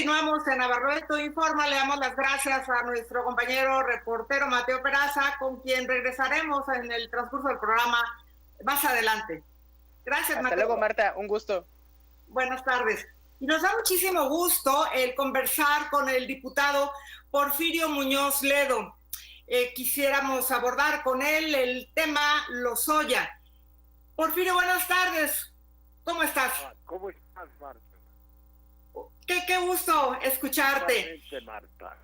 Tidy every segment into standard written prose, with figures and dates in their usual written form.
continuamos en Navarroeto Informa. Le damos las gracias a nuestro compañero reportero Mateo Peraza, con quien regresaremos en el transcurso del programa más adelante. Gracias, Hasta Mateo. luego, Marta. Un gusto. Buenas tardes. Y nos da muchísimo gusto el conversar con el diputado Porfirio Muñoz Ledo. Quisiéramos abordar con él el tema Lozoya. Porfirio, buenas tardes. ¿Cómo estás? ¿Cómo estás, Marta? Qué gusto escucharte. Igualmente, Marta.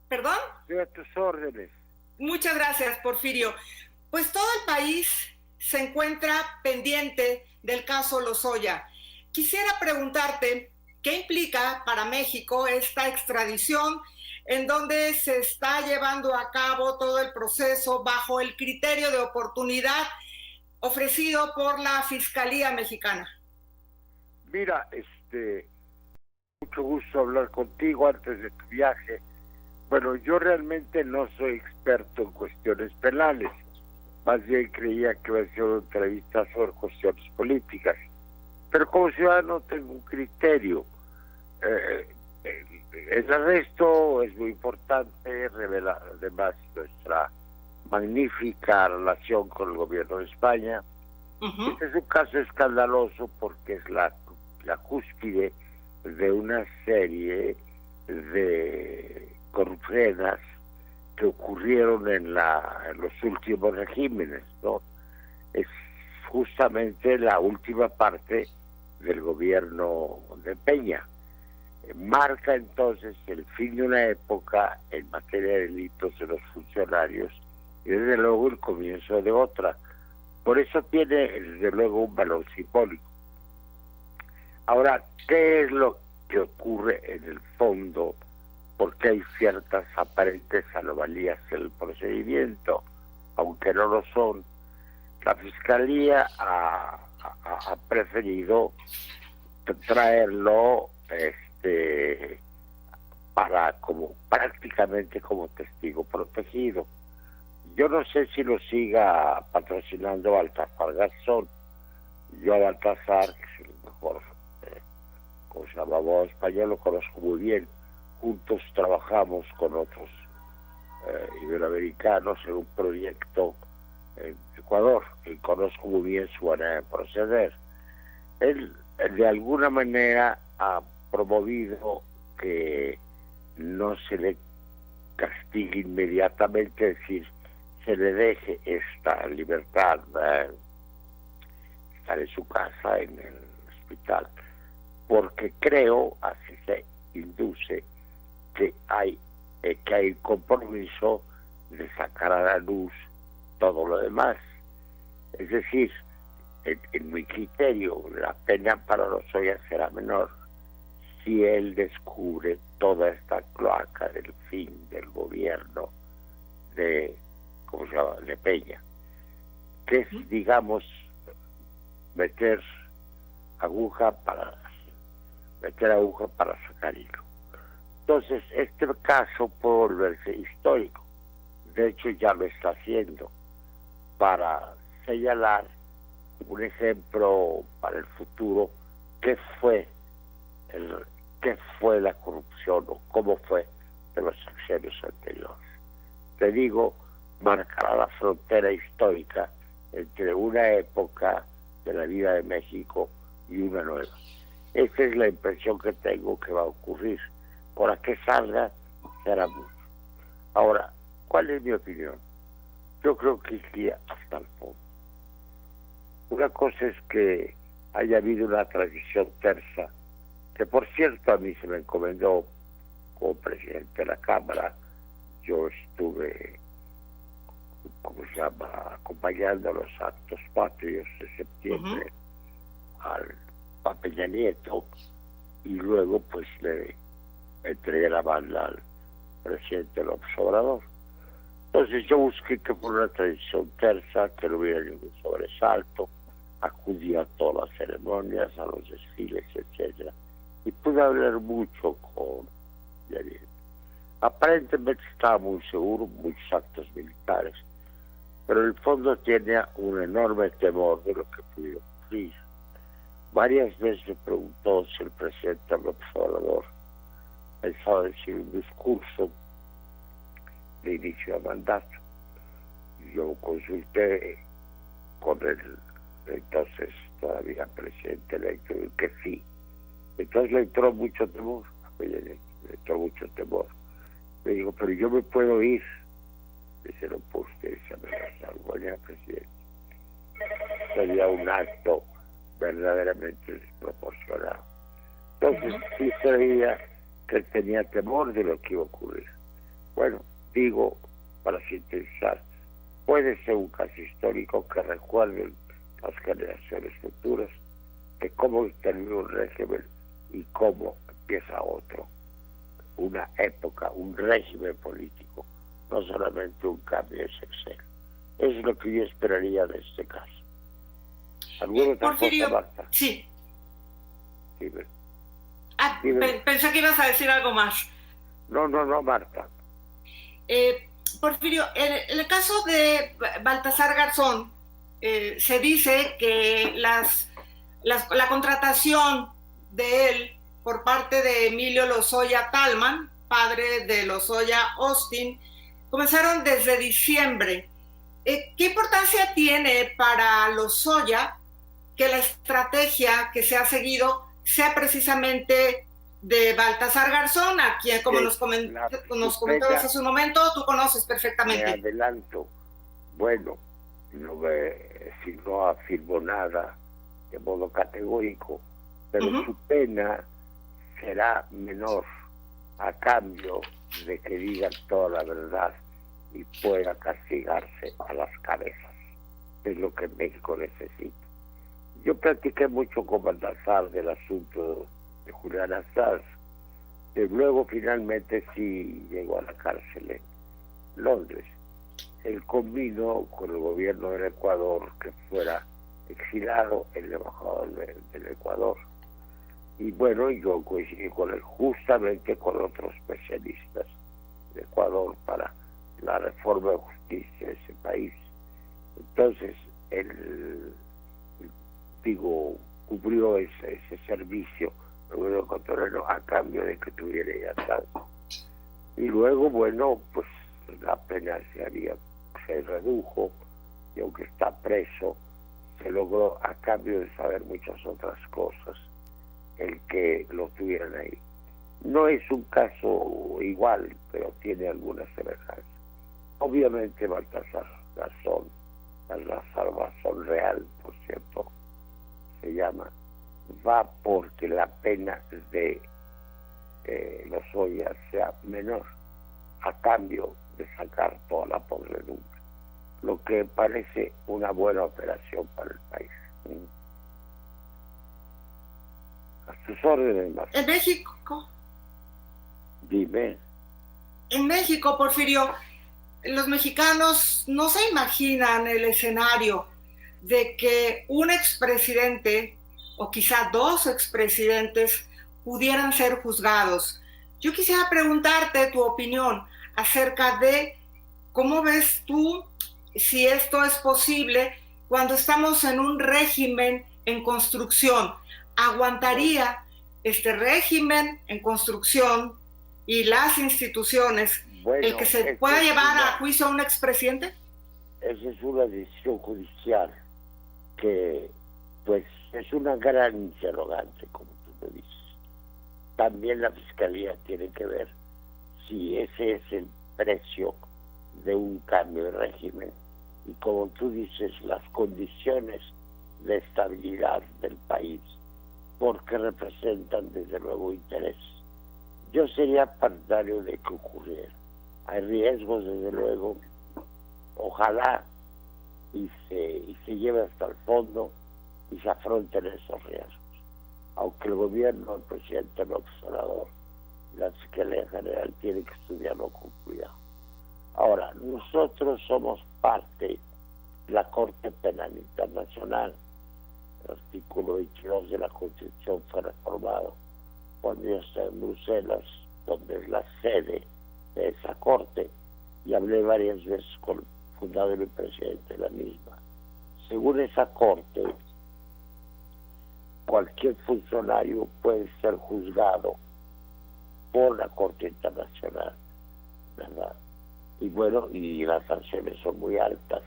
¿Perdón? Estoy a tus órdenes. Muchas gracias, Porfirio. Pues todo el país se encuentra pendiente del caso Lozoya. Quisiera preguntarte qué implica para México esta extradición, en donde se está llevando a cabo todo el proceso bajo el criterio de oportunidad ofrecido por la Fiscalía Mexicana. Mira, mucho gusto hablar contigo antes de tu viaje. Bueno, yo realmente no soy experto en cuestiones penales. Más bien creía que iba a ser una entrevista sobre cuestiones políticas. Pero como ciudadano tengo un criterio. El arresto es muy importante, revela además nuestra magnífica relación con el gobierno de España. Este es un caso escandaloso porque es la cúspide de una serie de corruptelas que ocurrieron en los últimos regímenes, ¿no? Es justamente la última parte del gobierno de Peña. Marca entonces el fin de una época en materia de delitos de los funcionarios y desde luego el comienzo de otra. Por eso tiene desde luego un valor simbólico. Ahora, ¿qué es lo que ocurre en el fondo? Porque hay ciertas aparentes anomalías en el procedimiento, aunque no lo son. La Fiscalía ha preferido traerlo prácticamente como testigo protegido. Yo no sé si lo siga patrocinando Baltasar Garzón. Yo a Baltasar, que es el mejor abogado español, lo conozco muy bien. Juntos trabajamos con otros iberoamericanos en un proyecto en Ecuador, y conozco muy bien su manera de proceder. Él de alguna manera ha promovido que no se le castigue inmediatamente, es decir, se le deje esta libertad, estar en su casa, en el hospital, porque creo, así se induce, que hay compromiso de sacar a la luz todo lo demás. Es decir, en mi criterio, la pena para Lozoya será menor si él descubre toda esta cloaca del fin del gobierno de Peña, que es, digamos, meter aguja para sacar hilo. Entonces, este caso puede volverse histórico. De hecho, ya lo está haciendo, para señalar un ejemplo para el futuro, qué fue la corrupción o cómo fue de los sexenios anteriores. Te digo, marcará la frontera histórica entre una época de la vida de México y una nueva. Esa es la impresión que tengo que va a ocurrir. Por la que salga, será mucho. Ahora, ¿cuál es mi opinión? Yo creo que iría hasta el fondo. Una cosa es que haya habido una tradición tersa, que por cierto a mí se me encomendó como presidente de la Cámara. Yo estuve, acompañando los actos patrios de septiembre a Peña Nieto, y luego pues le entregué la banda al presidente López Obrador. Entonces yo busqué que por una tradición tersa, que no hubiera ningún sobresalto, acudí a todas las ceremonias, a los desfiles, etcétera, y pude hablar mucho con Yair. Aparentemente estaba muy seguro, muchos actos militares, pero en el fondo tenía un enorme temor de lo que pudiera ocurrir. Varias veces me preguntó si el presidente López Obrador pensaba decir un discurso de inicio de mandato. Yo consulté con el entonces todavía presidente electo que sí. Entonces le entró mucho temor, le entró mucho temor. Le digo, pero yo me puedo ir. Dice, no puede usted se amenazar, bueno, presidente. Sería un acto verdaderamente desproporcionado. Entonces sí se veía que él tenía temor de lo que iba a ocurrir. Bueno, digo, para sintetizar, puede ser un caso histórico que recuerden las generaciones futuras de cómo termina un régimen y cómo empieza otro. Una época, un régimen político, no solamente un cambio sexenio. Eso es lo que yo esperaría de este caso. ¿Alguna otra cosa, Marta? Sí. Dime. Pensé que ibas a decir algo más. No, Marta. Porfirio, en el caso de Baltasar Garzón, se dice que la contratación de él por parte de Emilio Lozoya Talman, padre de Lozoya Austin, comenzaron desde diciembre. ¿Qué importancia tiene para Lozoya que la estrategia que se ha seguido sea precisamente de Baltasar Garzón, a quien, como nos comentabas hace un momento, tú conoces perfectamente? Me adelanto. Bueno, si no afirmo nada de modo categórico, pero su pena será menor a cambio de que digan toda la verdad y pueda castigarse a las cabezas. Es lo que México necesita. Yo platiqué mucho con Baltasar del asunto de Julián Assange, que luego finalmente sí llegó a la cárcel en Londres. Él combinó con el gobierno del Ecuador que fuera exilado el embajador del Ecuador. Y bueno, yo coincidí con él justamente con otros especialistas de Ecuador para la reforma de justicia de ese país. Entonces, él cubrió ese servicio el gobierno ecuatoriano a cambio de que tuviera ya tanto. Y luego, bueno, pues la pena se redujo, y aunque está preso, se logró a cambio de saber muchas otras cosas el que lo tuvieran ahí. No es un caso igual, pero tiene algunas semejanzas. Obviamente Baltasar Garzón Real, por cierto, se llama, va porque la pena de Lozoya sea menor, a cambio de sacar toda la podredumbre, lo que parece una buena operación para el país. A sus órdenes, Marta. En México. Dime. En México, Porfirio, los mexicanos no se imaginan el escenario de que un expresidente o quizá dos expresidentes pudieran ser juzgados. Yo quisiera preguntarte tu opinión acerca de cómo ves tú si esto es posible cuando estamos en un régimen en construcción. ¿Aguantaría este régimen en construcción y las instituciones el que se pueda llevar a juicio a un expresidente? Esa es una decisión judicial que, pues, es una gran interrogante, como tú me dices. También la Fiscalía tiene que ver si ese es el precio de un cambio de régimen y, como tú dices, las condiciones de estabilidad del país, porque representan desde luego interés. Yo sería partidario de que ocurriera. Hay riesgos, desde luego, ojalá y se lleve hasta el fondo y se afronten esos riesgos. Aunque el gobierno, el presidente López Obrador, la Fiscalía General tiene que estudiarlo con cuidado. Ahora, nosotros somos parte de la Corte Penal Internacional. El artículo 22 de la Constitución fue reformado cuando yo estaba en Bruselas, donde es la sede de esa Corte, y hablé varias veces con el fundador y el presidente de la misma. Según esa Corte, cualquier funcionario puede ser juzgado por la Corte Internacional, ¿verdad? Y bueno, y las sanciones son muy altas.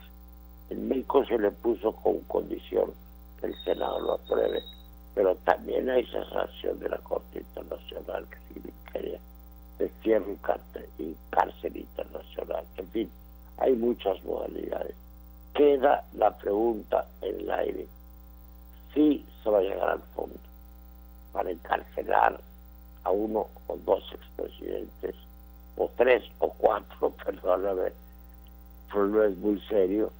En México se le puso como condición que el Senado lo apruebe, pero también hay esa sanción de la Corte Internacional que significaría destierro y cárcel internacional. En fin, hay muchas modalidades. Queda la pregunta en el aire: si se va a llegar al fondo para encarcelar a uno o dos expresidentes, o tres o cuatro, perdóname, pero no es muy serio,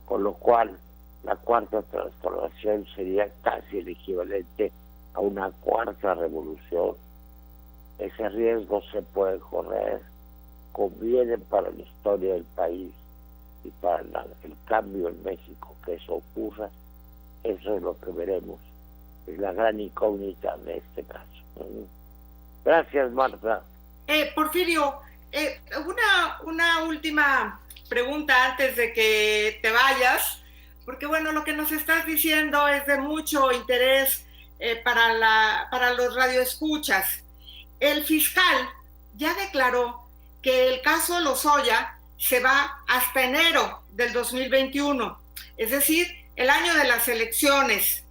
con lo cual la cuarta transformación sería casi el equivalente a una cuarta revolución. Ese riesgo se puede correr, conviene para la historia del país y para el cambio en México que eso ocurra. Eso es lo que veremos, es la gran incógnita de este caso. Gracias, Marta. Porfirio, una última pregunta antes de que te vayas, porque bueno, lo que nos estás diciendo es de mucho interés para los radioescuchas. El fiscal ya declaró que el caso Lozoya se va hasta enero del 2021, es decir, el año de las elecciones.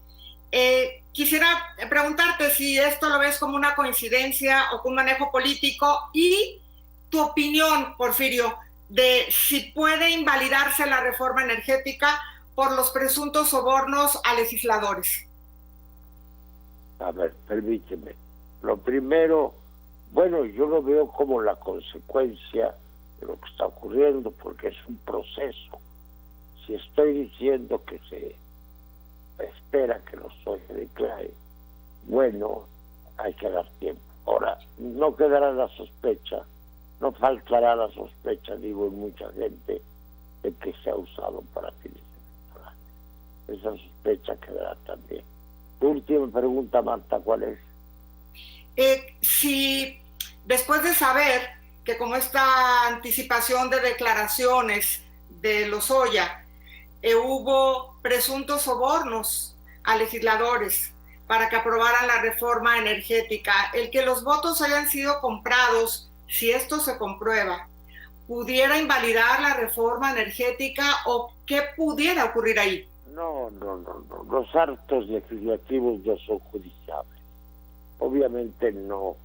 Quisiera preguntarte si esto lo ves como una coincidencia o como un manejo político, y tu opinión, Porfirio, de si puede invalidarse la reforma energética por los presuntos sobornos a legisladores. A ver, permíteme. Lo primero, bueno, yo lo veo como la consecuencia de lo que está ocurriendo, porque es un proceso. Si estoy diciendo que se espera que Lozoya declare, bueno, hay que dar tiempo. Ahora, no quedará la sospecha, no faltará la sospecha, digo, en mucha gente, de que se ha usado para fines electorales. Esa sospecha quedará también. Tu última pregunta, Marta, ¿cuál es? Si después de saber que como esta anticipación de declaraciones de Lozoya, hubo presuntos sobornos a legisladores para que aprobaran la reforma energética, el que los votos hayan sido comprados, si esto se comprueba, ¿pudiera invalidar la reforma energética o qué pudiera ocurrir ahí? No. Los actos legislativos no son judiciables. Obviamente no,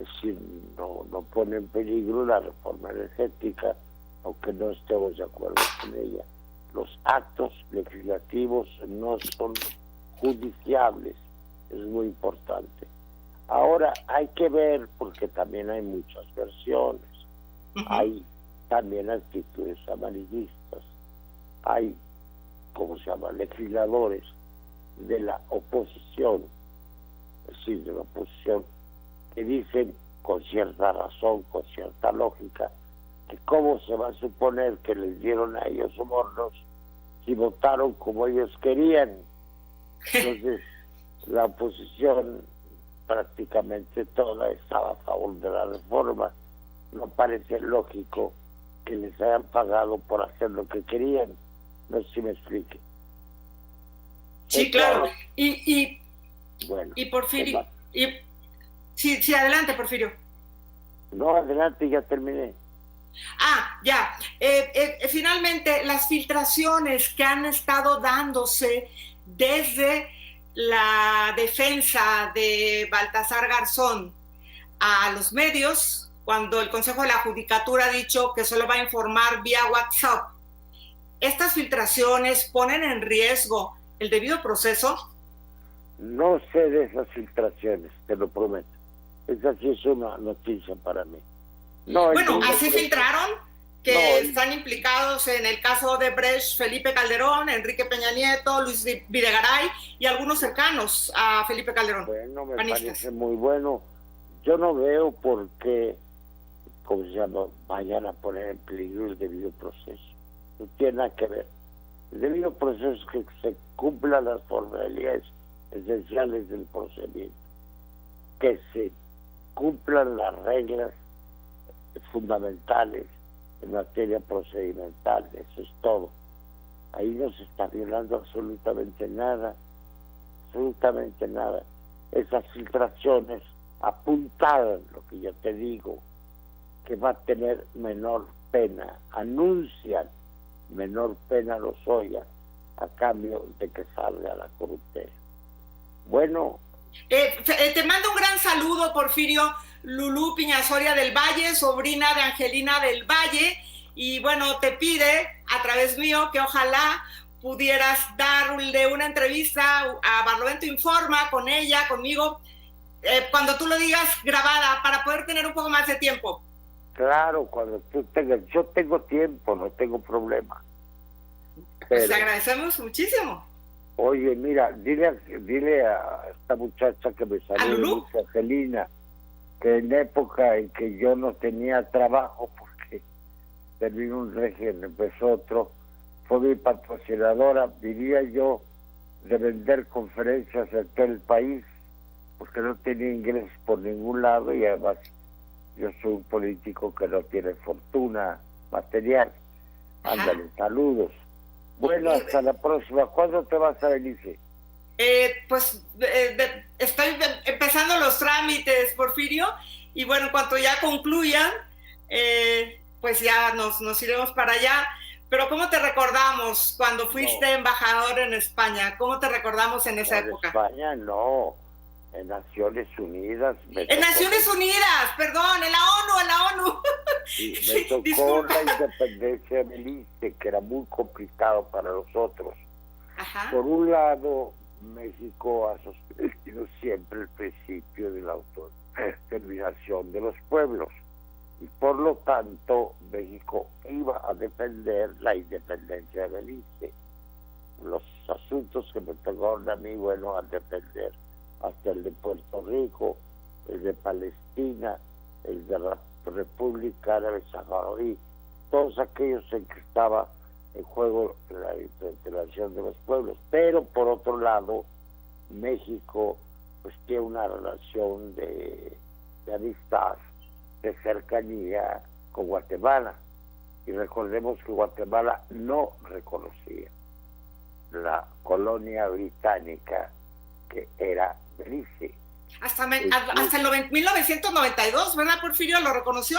es decir, no pone en peligro la reforma energética, aunque no estemos de acuerdo con ella. Los actos legislativos no son judiciables, es muy importante. Ahora hay que ver, porque también hay muchas versiones, hay también actitudes amarillistas, hay, ¿cómo se llama?, legisladores de la oposición, es decir, de la oposición, que dicen con cierta razón, con cierta lógica, que cómo se va a suponer que les dieron a ellos sobornos si votaron como ellos querían. Entonces, la oposición prácticamente toda estaba a favor de la reforma. No parece lógico que les hayan pagado por hacer lo que querían. No sé si me explique. Sí, claro. Bueno, y Porfirio, sí, adelante, Porfirio. No, adelante, ya terminé. Ya. Finalmente, las filtraciones que han estado dándose desde la defensa de Baltasar Garzón a los medios, cuando el Consejo de la Judicatura ha dicho que solo va a informar vía WhatsApp, ¿estas filtraciones ponen en riesgo el debido proceso? No sé de esas filtraciones, te lo prometo. Esa sí es una noticia para mí. No, bueno, así filtraron que están implicados en el caso de Brecht Felipe Calderón, Enrique Peña Nieto, Luis Videgaray y algunos cercanos a Felipe Calderón. Bueno, me parece muy bueno. Yo no veo por qué, ¿cómo se llama?, vayan a poner en peligro el debido proceso. No tiene nada que ver. El debido proceso es que se cumplan las formalidades esenciales del procedimiento, que se cumplan las reglas fundamentales en materia procedimental, eso es todo. Ahí no se está violando absolutamente nada, absolutamente nada. Esas filtraciones apuntadas, lo que yo te digo, que va a tener menor pena, anuncian menor pena Lozoya a cambio de que salga a la corruptela. Bueno. Te mando un gran saludo, Porfirio. Lulú Piñasoria del Valle, sobrina de Angelina del Valle, y bueno, te pide a través mío que ojalá pudieras darle una entrevista a Barlovento Informa con ella, conmigo, cuando tú lo digas grabada, para poder tener un poco más de tiempo. Claro, cuando tú tengas, yo tengo tiempo, no tengo problema. Pues te agradecemos muchísimo. Oye, mira, dile a esta muchacha que me salude, mucho, Angelina, que en época en que yo no tenía trabajo, porque terminó un régimen, empezó otro, fue mi patrocinadora, vivía yo de vender conferencias en todo el país, porque no tenía ingresos por ningún lado, y además yo soy un político que no tiene fortuna material. Ándale, saludos. Bueno, hasta la próxima. ¿Cuándo te vas a venir? Estoy empezando los trámites, Porfirio, y bueno, en cuanto ya concluyan, pues ya nos iremos para allá. Pero ¿cómo te recordamos cuando fuiste embajador en España? ¿Cómo te recordamos en esa época? En España no, en Naciones Unidas. En Naciones Unidas, perdón, en la ONU. Sí, me tocó la independencia de Belice, que era muy complicado para nosotros. Ajá. Por un lado, México ha sostenido siempre el principio de la autodeterminación de los pueblos, y por lo tanto México iba a defender la independencia de Belice. Los asuntos que me tocaron a mí, bueno, a defender hasta el de Puerto Rico, el de Palestina, el de la República Árabe Saharaui, todos aquellos en que estaba en juego la integración de los pueblos. Pero por otro lado, México pues tiene una relación de amistad, de cercanía con Guatemala, y recordemos que Guatemala no reconocía la colonia británica que era Belice. Hasta el 1992, ¿verdad, Porfirio? ¿Lo reconoció?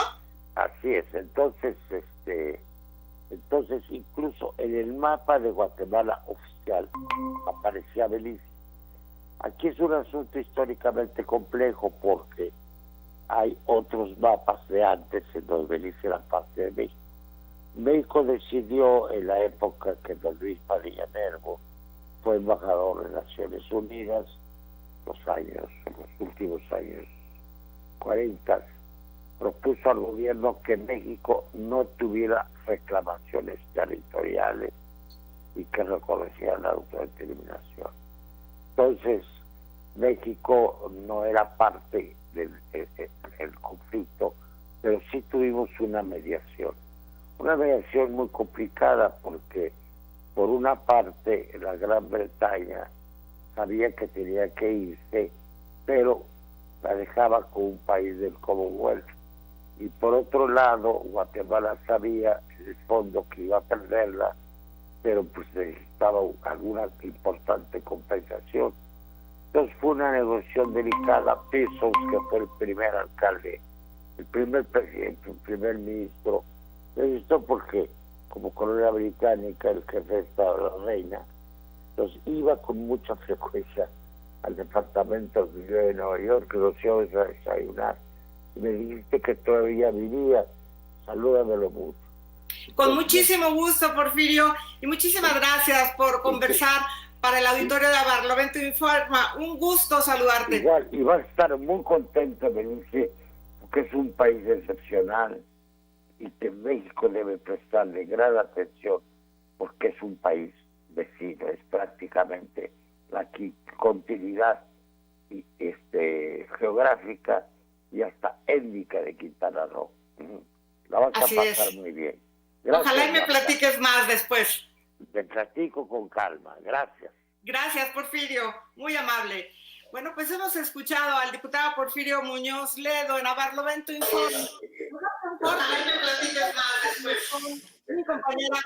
Así es. Entonces incluso en el mapa de Guatemala oficial aparecía Belice. Aquí es un asunto históricamente complejo porque hay otros mapas de antes en donde Belice era parte de México. México decidió en la época que don Luis Padilla Nervo fue embajador de Naciones Unidas, los últimos años 40, propuso al gobierno que México no tuviera reclamaciones territoriales y que reconociera la autodeterminación. Entonces, México no era parte del conflicto, pero sí tuvimos una mediación muy complicada, porque por una parte la Gran Bretaña sabía que tenía que irse, pero la dejaba con un país del Commonwealth, y por otro lado Guatemala sabía en el fondo que iba a perderla, pero pues necesitaba alguna importante compensación. Entonces fue una negociación delicada. Pesos, que fue el primer alcalde, el primer presidente, el primer ministro, necesitó, porque como colonia británica el jefe estaba la reina, entonces iba con mucha frecuencia al departamento de Nueva York, que los íbamos a desayunar, y me dijiste que todavía vivía. Salúdamelo mucho. Con muchísimo gusto, Porfirio, y muchísimas gracias por conversar para el auditorio de Barlovento Informa. Un gusto saludarte. Igual, y vas a estar muy contento, me dice, porque es un país excepcional y que México debe prestarle gran atención, porque es un país vecino, es prácticamente la continuidad geográfica y hasta étnica de Quintana Roo. La vas Así a pasar es. Muy bien. Gracias. Ojalá y me platiques más después. Te platico con calma. Gracias. Gracias, Porfirio. Muy amable. Bueno, pues hemos escuchado al diputado Porfirio Muñoz Ledo en Barlovento Informa. Ojalá y me platiques más después. Mi compañera.